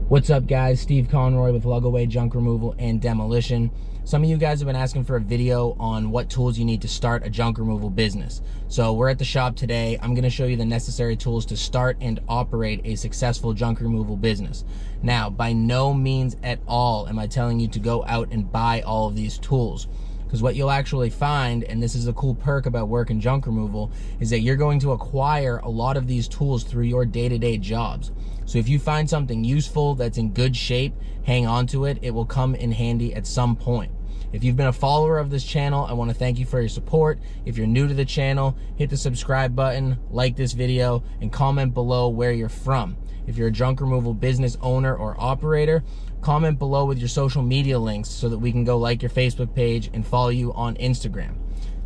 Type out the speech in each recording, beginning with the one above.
What's up guys, Steve Conroy with Lugaway Junk Removal and Demolition. Some of you guys have been asking for a video on what tools you need to start a junk removal business. So we're at the shop today. I'm gonna show you the necessary tools to start and operate a successful junk removal business. Now, by no means at all am I telling you to go out and buy all of these tools. Because what you'll actually find, and this is a cool perk about working junk removal, is that you're going to acquire a lot of these tools through your day-to-day jobs. So if you find something useful that's in good shape, hang on to it. It will come in handy at some point. If you've been a follower of this channel, I want to thank you for your support. If you're new to the channel, hit the subscribe button, like this video, and comment below where you're from. If you're a junk removal business owner or operator, comment below with your social media links so that we can go like your Facebook page and follow you on Instagram.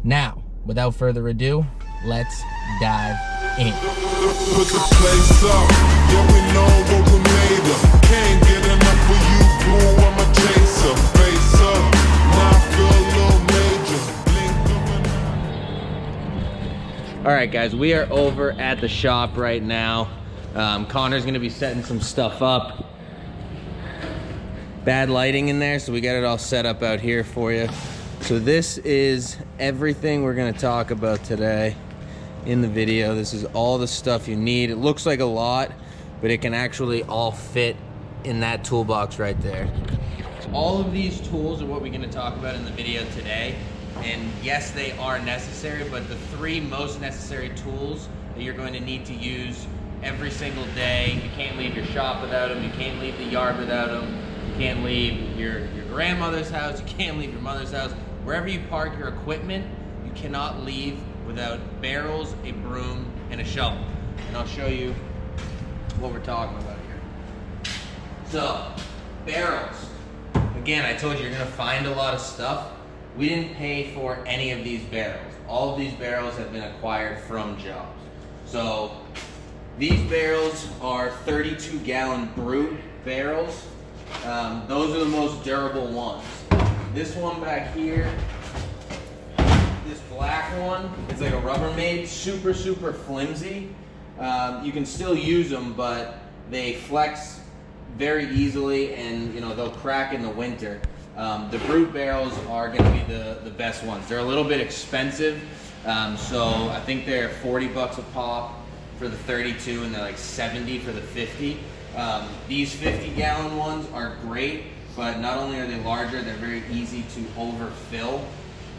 Now, without further ado, let's dive in. Put the place up, yeah, we know what we made of. Can't get enough of you, boo, I'm a chaser. Face up, now I feel a little major. All right, guys, we are over at the shop right now. Connor's gonna be setting some stuff up. Bad lighting in there, so we got it all set up out here for you. So this is everything we're gonna talk about today in the video. This is all the stuff you need. It looks like a lot, but it can actually all fit in that toolbox right there. So all of these tools are what we're gonna talk about in the video today. And yes, they are necessary, but the three most necessary tools that you're going to need to use every single day. You can't leave your shop without them. You can't leave the yard without them. You can't leave your grandmother's house. You can't leave your mother's house. Wherever you park your equipment, you cannot leave without barrels, a broom, and a shovel. And I'll show you what we're talking about here. So, barrels. Again, I told you you're gonna find a lot of stuff. We didn't pay for any of these barrels. All of these barrels have been acquired from jobs. So, these barrels are 32-gallon brute barrels. Those are the most durable ones. This one back here, this black one, it's like a Rubbermaid, super, super flimsy. You can still use them, but they flex very easily and they'll crack in the winter. The brute barrels are gonna be the best ones. They're a little bit expensive, so I think they're 40 bucks a pop for the 32 and they're like 70 for the 50. These 50-gallon ones are great, but not only are they larger, they're very easy to overfill,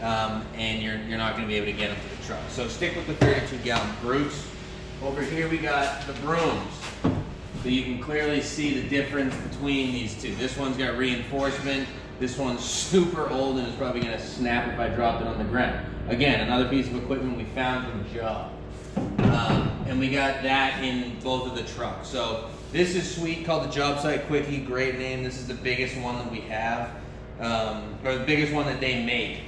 and you're not going to be able to get them to the truck. So stick with the 32-gallon brutes. Over here we got the brooms. So you can clearly see the difference between these two. This one's got reinforcement. This one's super old and is probably going to snap if I dropped it on the ground. Again, another piece of equipment we found from the job. And we got that in both of the trucks. So this is sweet, called the Job Site Quickie, great name. This is the biggest one that we have, or the biggest one that they make.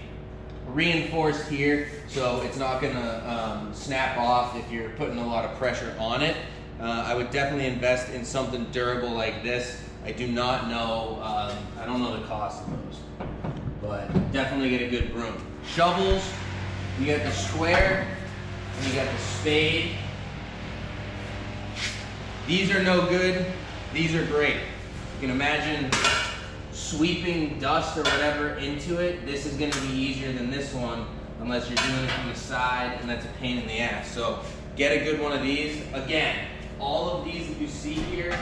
Reinforced here, so it's not gonna snap off if you're putting a lot of pressure on it. I would definitely invest in something durable like this. I do not know, I don't know the cost of those, but definitely get a good broom. Shovels, you got the square, and you got the spade. These are no good, these are great. You can imagine sweeping dust or whatever into it. This is gonna be easier than this one, unless you're doing it from the side, and that's a pain in the ass. So get a good one of these. Again, all of these that you see here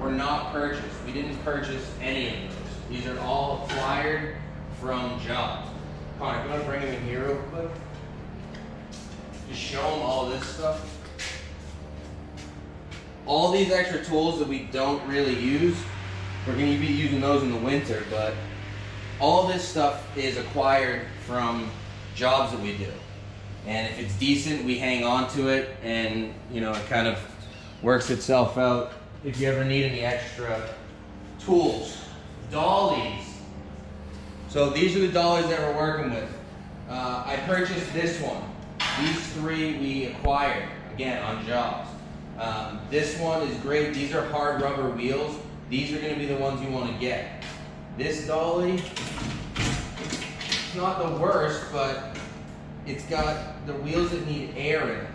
were not purchased. We didn't purchase any of those. These are all acquired from jobs. Connor, you wanna bring them in here real quick? Just show them all this stuff. All these extra tools that we don't really use, we're going to be using those in the winter, but all this stuff is acquired from jobs that we do. And if it's decent, we hang on to it, and it kind of works itself out if you ever need any extra tools. Dollies. So these are the dollies that we're working with. I purchased this one. These three we acquired, again, on jobs. This one is great. These are hard rubber wheels. These are going to be the ones you want to get. This dolly, it's not the worst, but it's got the wheels that need air in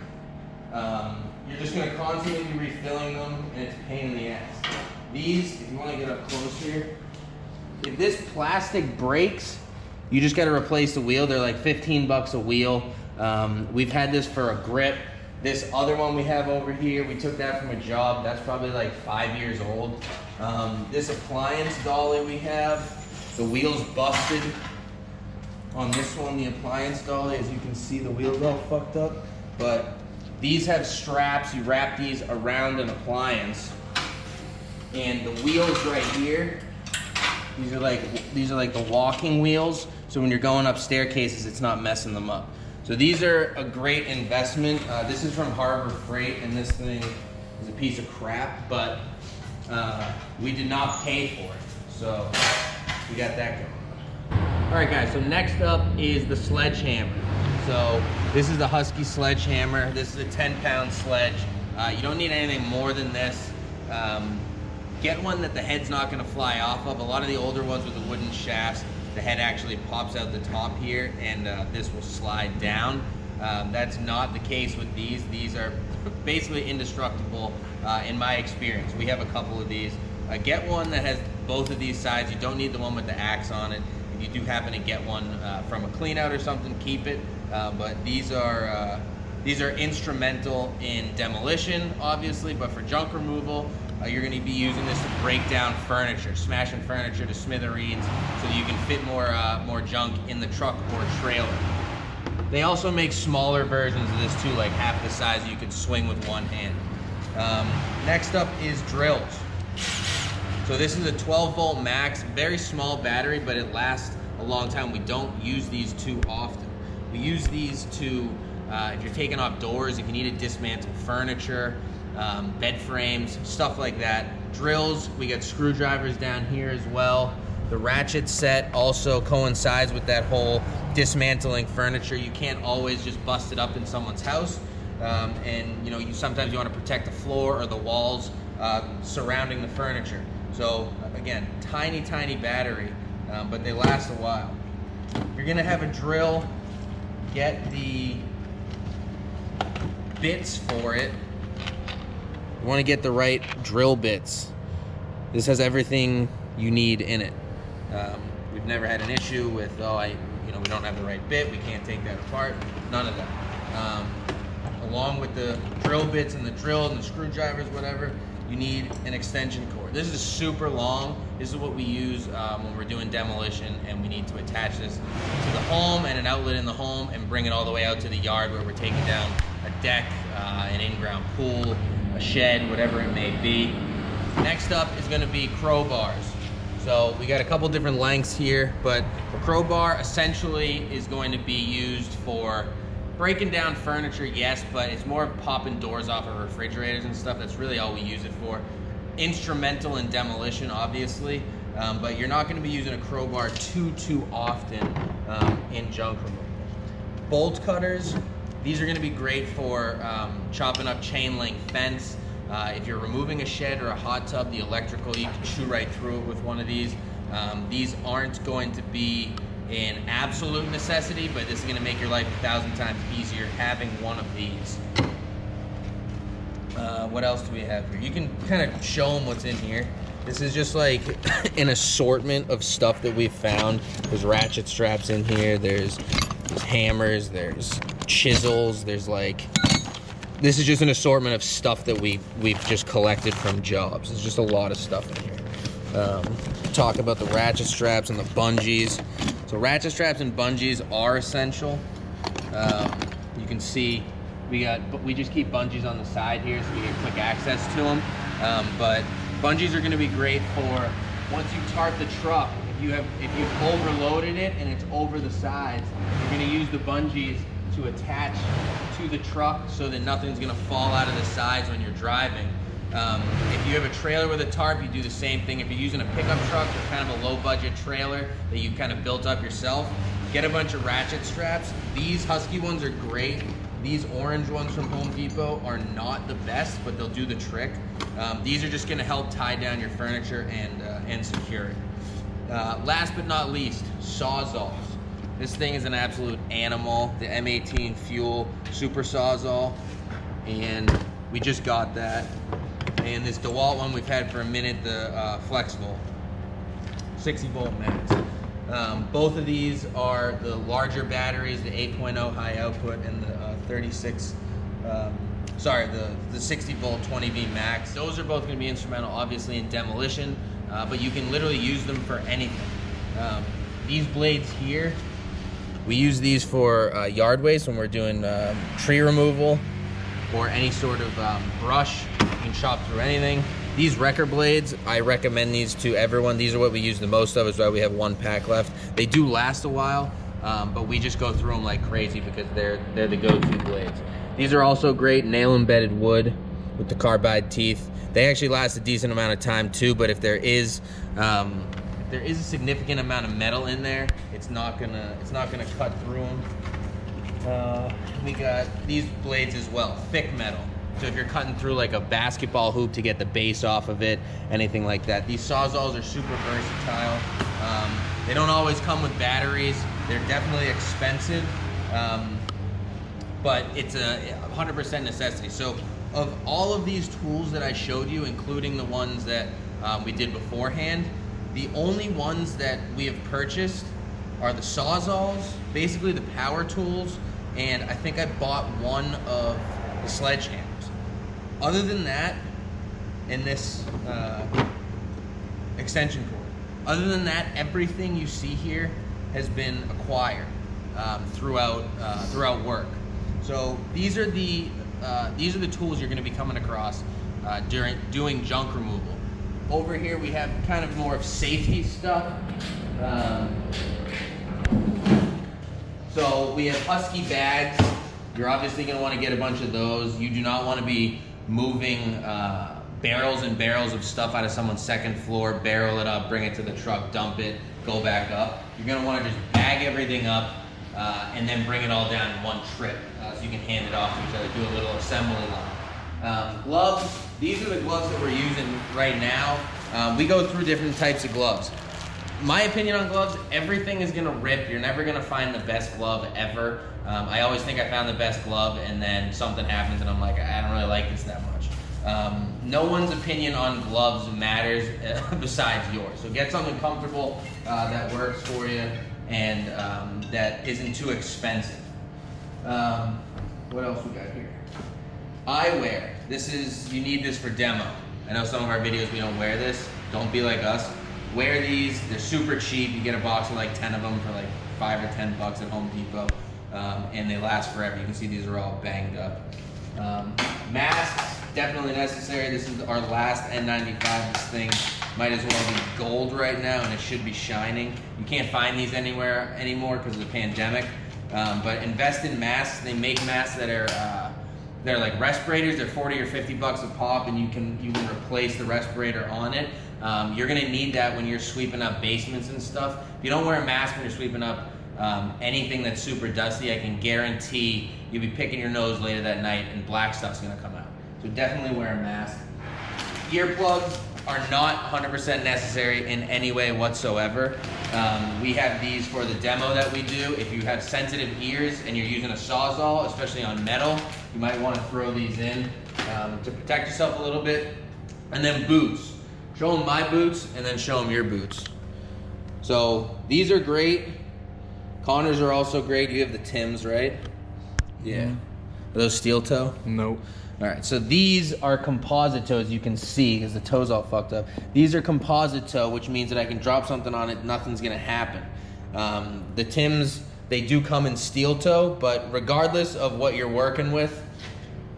them. You're just going to constantly be refilling them, and it's a pain in the ass. These, if you want to get up close here, if this plastic breaks, you just got to replace the wheel. They're like 15 bucks a wheel. We've had this for a grip. This other one we have over here, we took that from a job. That's probably like 5 years old. This appliance dolly we have, the wheel's busted. On this one, the appliance dolly, as you can see, the wheel's all fucked up. But these have straps. You wrap these around an appliance. And the wheels right here, these are like the walking wheels. So when you're going up staircases, it's not messing them up. So these are a great investment. This is from Harbor Freight, and this thing is a piece of crap, but we did not pay for it. So we got that going on. All right, guys, so next up is the sledgehammer. So this is the Husky sledgehammer. This is a 10-pound sledge. You don't need anything more than this. Get one that the head's not gonna fly off of. A lot of the older ones with the wooden shafts, the head actually pops out the top here, and this will slide down. That's not the case with these. These are basically indestructible in my experience. We have a couple of these. Get one that has both of these sides. You don't need the one with the axe on it. If you do happen to get one from a clean out or something, keep it. But these are instrumental in demolition, obviously, but for junk removal, you're going to be using this to break down furniture, smashing furniture to smithereens so that you can fit more junk in the truck or trailer. They also make smaller versions of this too, like half the size you could swing with one hand. Next up is drills. So this is a 12-volt max, very small battery, but it lasts a long time. We don't use these too often. We use these to, if you're taking off doors, if you need to dismantle furniture, bed frames, stuff like that. Drills, we got screwdrivers down here as well. The ratchet set also coincides with that whole dismantling furniture. You can't always just bust it up in someone's house. And you know, sometimes you want to protect the floor or the walls surrounding the furniture. So again, tiny battery, but they last a while. If you're gonna have a drill, get the bits for it. You want to get the right drill bits. This has everything you need in it. We've never had an issue with, we don't have the right bit, we can't take that apart. None of that. Along with the drill bits and the drill and the screwdrivers, whatever, you need an extension cord. This is super long. This is what we use when we're doing demolition, and we need to attach this to the home and an outlet in the home and bring it all the way out to the yard where we're taking down a deck, an in-ground pool, a shed, whatever it may be. Next up is going to be crowbars. So we got a couple different lengths here, but a crowbar essentially is going to be used for breaking down furniture, yes, but it's more popping doors off of refrigerators and stuff. That's really all we use it for. Instrumental in demolition, obviously, but you're not going to be using a crowbar too often in junk removal. Bolt cutters. These are going to be great for chopping up chain link fence. If you're removing a shed or a hot tub, the electrical, you can chew right through it with one of these. These aren't going to be an absolute necessity, but this is going to make your life 1,000 times easier having one of these. What else do we have here? You can kind of show them what's in here. This is just like an assortment of stuff that we've found. There's ratchet straps in here. There's hammers. There's chisels. There's this is just an assortment of stuff that we've just collected from jobs. There's just a lot of stuff in here. Talk about the ratchet straps and the bungees. So ratchet straps and bungees are essential. You can see we just keep bungees on the side here so we get quick access to them. But bungees are going to be great for once you tarp the truck. If you've overloaded it and it's over the sides, you're going to use the bungees to attach to the truck so that nothing's going to fall out of the sides when you're driving. If you have a trailer with a tarp, you do the same thing. If you're using a pickup truck or kind of a low-budget trailer that you kind of built up yourself, get a bunch of ratchet straps. These Husky ones are great. These orange ones from Home Depot are not the best, but they'll do the trick. These are just going to help tie down your furniture and secure it. Last but not least, sawzalls. This thing is an absolute animal. The M18 Fuel Super Sawzall, and we just got that. and this DeWalt one we've had for a minute, the flexible 60 volt max. Both of these are the larger batteries, the 8.0 high output and the 60 volt 20V max. Those are both going to be instrumental, obviously, in demolition, but you can literally use them for anything. These blades here, we use these for yard waste when we're doing tree removal or any sort of brush. You can chop through anything. These wrecker blades, I recommend these to everyone. These are what we use the most of, is why we have 1 pack left. They do last a while, but we just go through them like crazy because they're the go-to blades. These are also great, nail embedded wood with the carbide teeth. They actually last a decent amount of time too, but if there is a significant amount of metal in there, it's not gonna cut through them. We got these blades as well, thick metal. So if you're cutting through like a basketball hoop to get the base off of it, anything like that. These sawzalls are super versatile. They don't always come with batteries. They're definitely expensive, but it's a 100% necessity. So of all of these tools that I showed you, including the ones that we did beforehand, the only ones that we have purchased are the sawzalls, basically the power tools, and I think I bought one of the sledgehammers. Other than that, and this extension cord, other than that, everything you see here has been acquired throughout work. So these are the tools you're going to be coming across during doing junk removal. Over here we have kind of more of safety stuff. So we have Husky bags. You're obviously going to want to get a bunch of those. You do not want to be moving barrels and barrels of stuff out of someone's second floor, barrel it up, bring it to the truck, dump it, go back up. You're going to want to just bag everything up and then bring it all down in one trip so you can hand it off to each other, do a little assembly line. Gloves, these are the gloves that we're using right now. We go through different types of gloves. My opinion on gloves, everything is gonna rip. You're never gonna find the best glove ever. I always think I found the best glove and then something happens and I'm like, I don't really like this that much. No one's opinion on gloves matters besides yours. So get something comfortable that works for you and that isn't too expensive. What else we got here? Eyewear. You need this for demo. I know some of our videos we don't wear this. Don't be like us. Wear these, they're super cheap. You get a box of like 10 of them for like $5 or $10 at Home Depot, and they last forever. You can see these are all banged up. Masks, definitely necessary. This is our last N95. This thing might as well be gold right now, and it should be shining. You can't find these anywhere anymore because of the pandemic, but invest in masks. They make masks that are they're like respirators. They're 40 or 50 bucks a pop, and you can replace the respirator on it. You're gonna need that when you're sweeping up basements and stuff. If you don't wear a mask when you're sweeping up anything that's super dusty, I can guarantee you'll be picking your nose later that night and black stuff's gonna come out. So definitely wear a mask. Earplugs are not 100% necessary in any way whatsoever. We have these for the demo that we do. If you have sensitive ears and you're using a sawzall, especially on metal, you might want to throw these in to protect yourself a little bit. And then boots. Show them my boots and then show them your boots. So these are great. Connor's are also great. You have the Tims, right? Yeah. Are those steel toe? Nope. All right, so these are composite toes, you can see, because the toe's all fucked up. These are composite toe, which means that I can drop something on it, nothing's gonna happen. The Tims, they do come in steel toe, but regardless of what you're working with,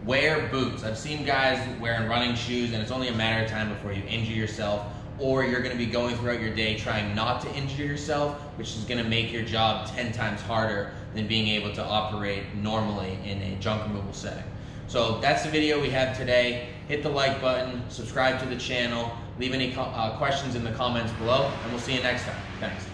wear boots. I've seen guys wearing running shoes, and it's only a matter of time before you injure yourself, or you're gonna be going throughout your day trying not to injure yourself, which is gonna make your job 10 times harder than being able to operate normally in a junk removal setting. So that's the video we have today. Hit the like button, subscribe to the channel, leave any questions in the comments below, and we'll see you next time. Thanks.